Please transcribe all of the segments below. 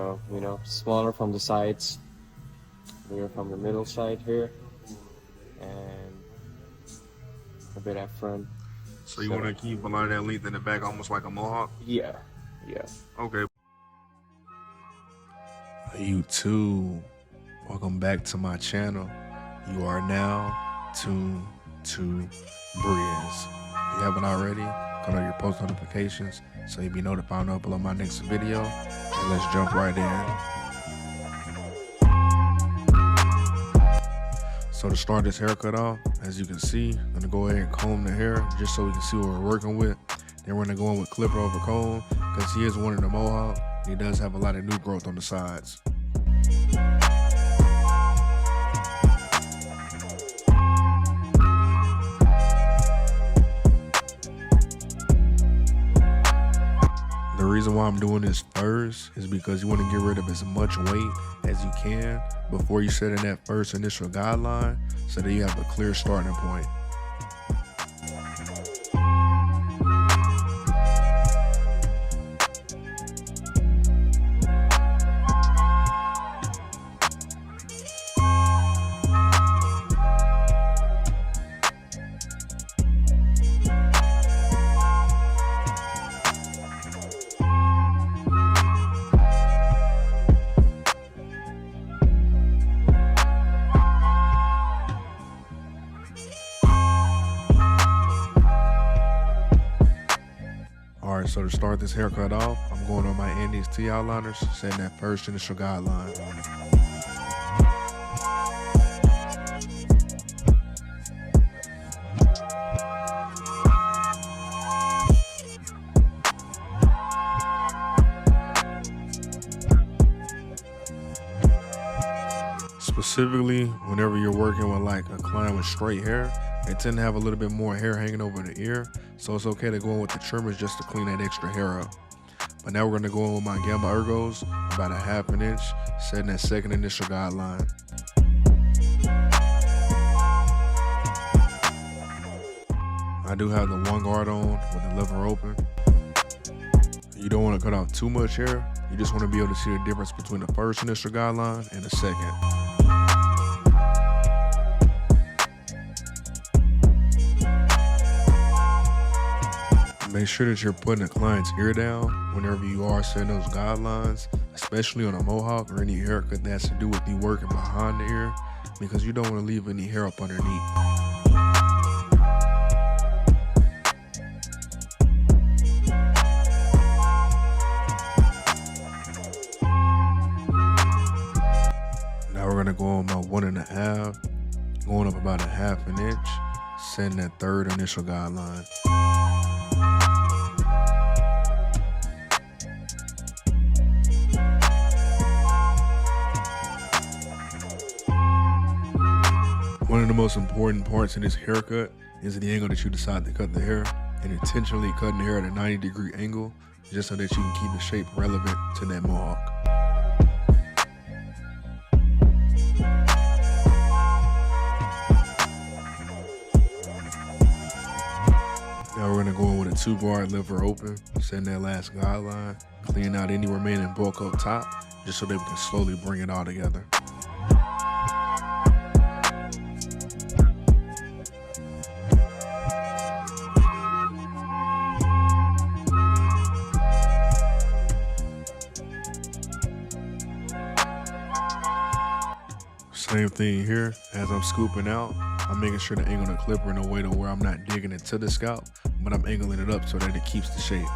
So, you know, smaller from the sides, bigger from the middle side here, and a bit at front. So you want to keep a lot of that length in the back, almost like a Mohawk? Yeah, yeah. Okay. YouTube, welcome back to my channel. You are now tuned to Breeze. If you haven't already, turn on your post notifications so you'll be notified when I upload my next video. And let's jump right in. So to start this haircut off, as you can see, I'm gonna go ahead and comb the hair just so we can see what we're working with. Then we're gonna go in with clipper over comb because he is one of the Mohawk. He does have a lot of new growth on the sides. The reason why I'm doing this first is because you want to get rid of as much weight as you can before you set in that first initial guideline so that you have a clear starting point. Alright, so to start this haircut off, I'm going on my Andis T outliners, setting that first initial guideline. Specifically, whenever you're working with like a client with straight hair, they tend to have a little bit more hair hanging over the ear, so it's okay to go in with the trimmers just to clean that extra hair up. But now we're going to go in with my Gamma Ergos, about a ½ inch, setting that second initial guideline. I do have the one guard on with the lever open. You don't want to cut off too much hair, you just want to be able to see the difference between the first initial guideline and the second. Make sure that you're putting the client's ear down whenever you are setting those guidelines, especially on a Mohawk or any haircut that has to do with you working behind the ear, because you don't want to leave any hair up underneath. Now we're gonna go on my 1.5, going up about a ½ inch, setting that third initial guideline. One of the most important parts in this haircut is the angle that you decide to cut the hair, and intentionally cutting the hair at a 90-degree angle just so that you can keep the shape relevant to that Mohawk. Now we're gonna go in with a 2-guard lever open, setting that last guideline, cleaning out any remaining bulk up top, just so that we can slowly bring it all together. Same thing here, as I'm scooping out, I'm making sure to angle the clipper in a way to where I'm not digging into the scalp, but I'm angling it up so that it keeps the shape.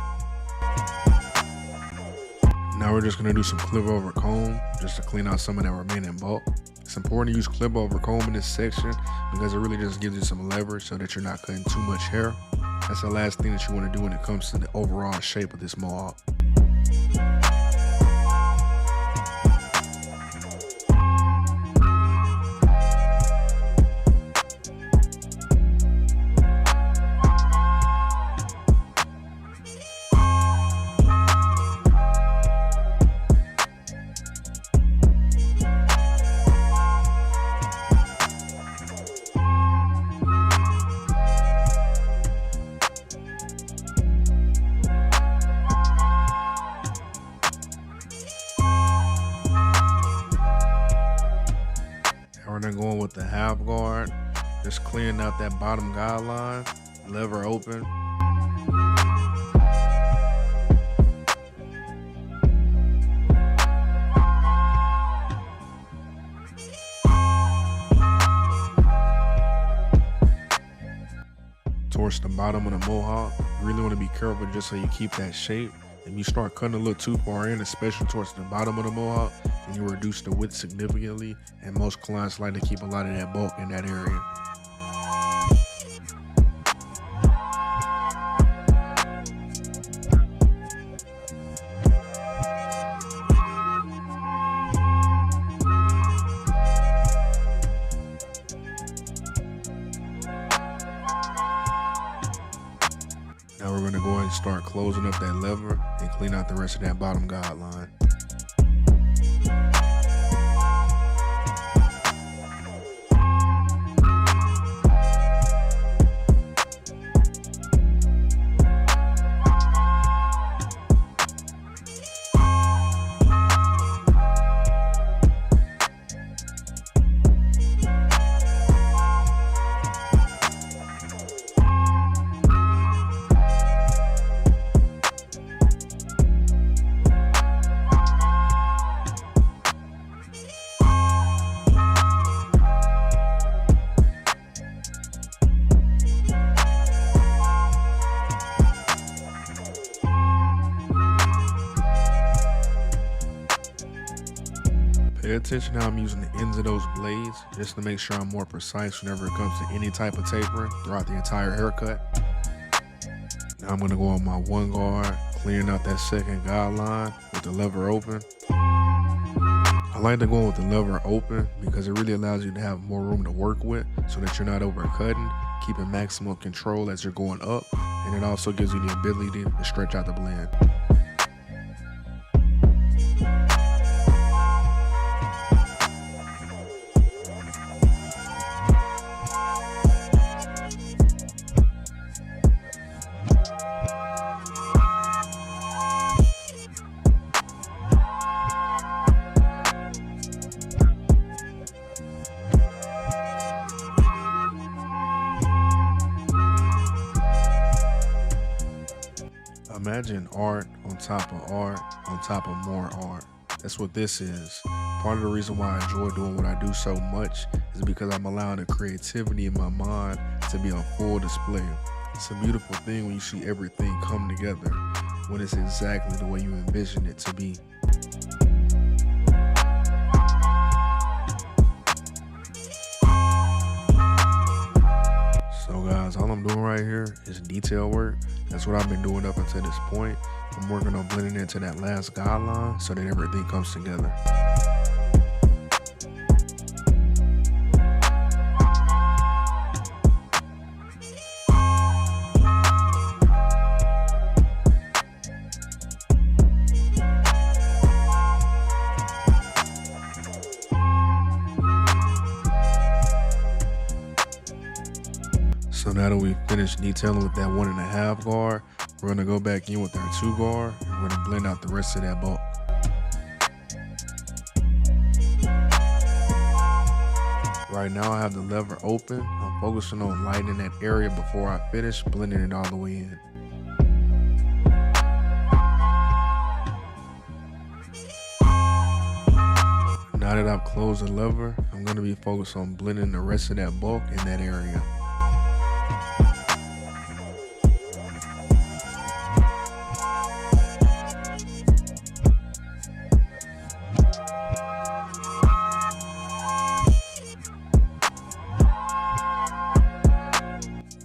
Now we're just gonna do some clipper over comb, just to clean out some of that remaining bulk. It's important to use clipper over comb in this section because it really just gives you some leverage so that you're not cutting too much hair. That's the last thing that you wanna do when it comes to the overall shape of this Mohawk. gonna go in with the half guard, just clearing out that bottom guideline, lever open. Towards the bottom of the Mohawk, you really want to be careful just so you keep that shape. If you start cutting a little too far in, especially towards the bottom of the Mohawk, then you reduce the width significantly, and most clients like to keep a lot of that bulk in that area. Now we're gonna go ahead and start closing up that lever and clean out the rest of that bottom guideline. Pay attention how I'm using the ends of those blades just to make sure I'm more precise whenever it comes to any type of tapering throughout the entire haircut. Now I'm gonna go on my one guard, clearing out that second guideline with the lever open. I like to go with the lever open because it really allows you to have more room to work with so that you're not overcutting, keeping maximum control as you're going up, and it also gives you the ability to stretch out the blend. Imagine art on top of art on top of more art. That's what this is. Part of the reason why I enjoy doing what I do so much is because I'm allowing the creativity in my mind to be on full display. It's a beautiful thing when you see everything come together, when it's exactly the way you envision it to be. So guys, all I'm doing right here is detail work. That's what I've been doing up until this point. I'm working on blending into that last guideline so that everything comes together. So now that we've finished detailing with that 1.5 guard, we're gonna go back in with our 2 guard and we're gonna blend out the rest of that bulk. Right now I have the lever open. I'm focusing on lightening that area before I finish blending it all the way in. Now that I've closed the lever, I'm gonna be focused on blending the rest of that bulk in that area.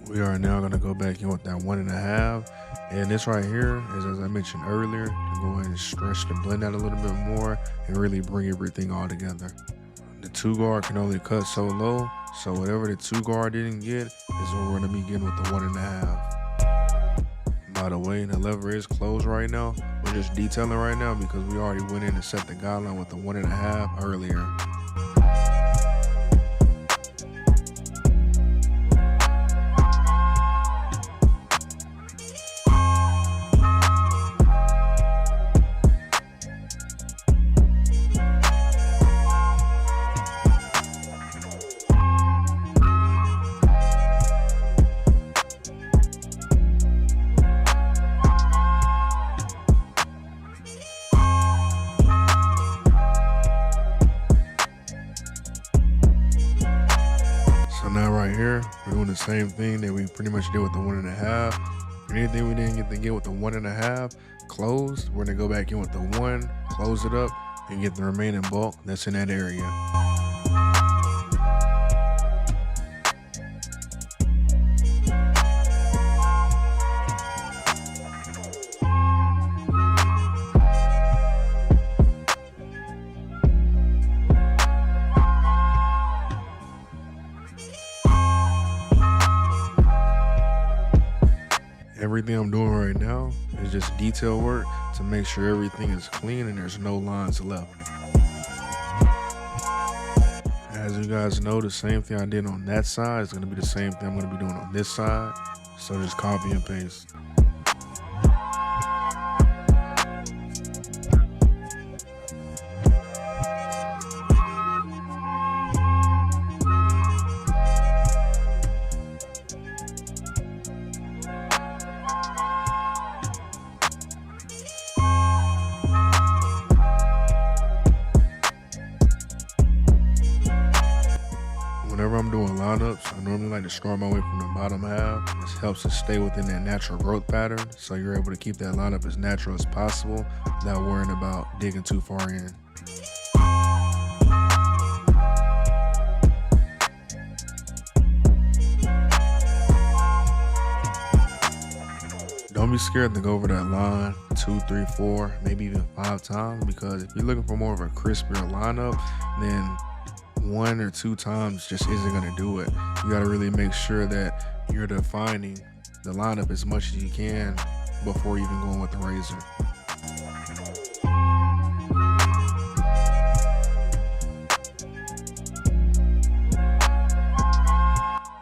We are now gonna go back in with that 1.5, and this right here is, as I mentioned earlier, to go ahead and stretch the blend out a little bit more and really bring everything all together. The 2 guard can only cut so low, so whatever the 2 guard didn't get is what we're gonna be getting with the 1.5. By the way, the lever is closed right now. We're just detailing right now because we already went in and set the guideline with the 1.5 earlier. here, we're doing the same thing that we pretty much did with the 1.5. Anything we didn't get with the 1.5 closed, we're gonna go back in with the 1, close it up, and get the remaining bulk that's in that area. Everything I'm doing right now is just detail work to make sure everything is clean and there's no lines left. As you guys know, the same thing I did on that side is going to be the same thing I'm going to be doing on this side. So just copy and paste. Whenever I'm doing lineups, I normally like to start my way from the bottom half. This helps us stay within that natural growth pattern, so you're able to keep that lineup as natural as possible without worrying about digging too far in. Don't be scared to go over that line 2, 3, 4, maybe even 5 times, because if you're looking for more of a crispier lineup, then 1 or 2 times just isn't going to do it. You got to really make sure that you're defining the lineup as much as you can before even going with the razor.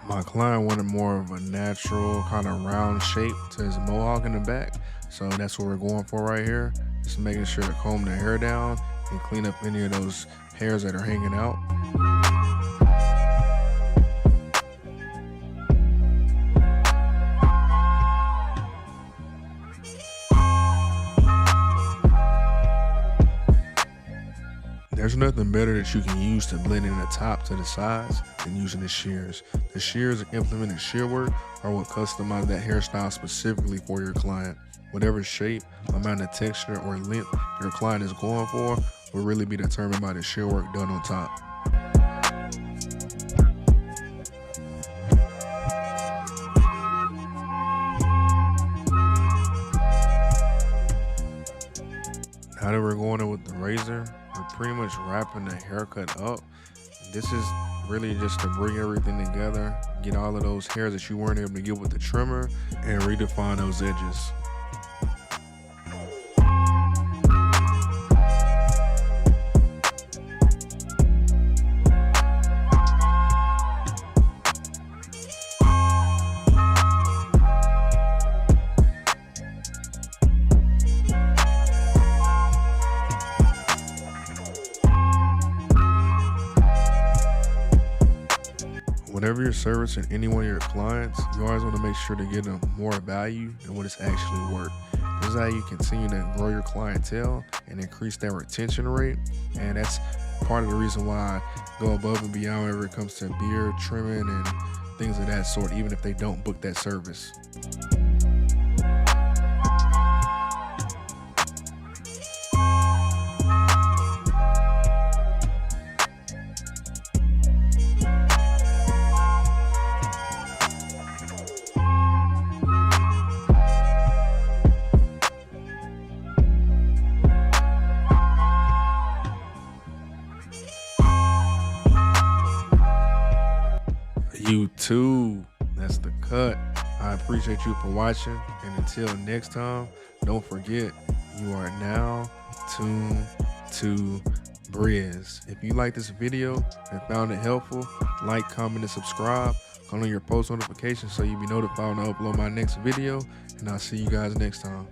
My client wanted more of a natural kind of round shape to his mohawk in the back, so that's what we're going for right here. Just making sure to comb the hair down and clean up any of those hairs that are hanging out. There's nothing better that you can use to blend in the top to the sides than using the shears. The shears and implemented shear work are what customize that hairstyle specifically for your client. Whatever shape, amount of texture, or length your client is going for will really be determined by the shear work done on top. Now that we're going in with the razor, we're pretty much wrapping the haircut up. This is really just to bring everything together, get all of those hairs that you weren't able to get with the trimmer, and redefine those edges. Whenever you're servicing any one of your clients, you always want to make sure to give them more value than what it's actually worth. This is how you continue to grow your clientele and increase that retention rate. And that's part of the reason why I go above and beyond whenever it comes to beard trimming and things of that sort, even if they don't book that service. YouTube, that's the cut. I appreciate you for watching, and until next time, don't forget, you are now tuned to Briz. If you like this video and found it helpful, like, comment, and subscribe. Turn on your post notifications so you'll be notified when I upload my next video, and I'll see you guys next time.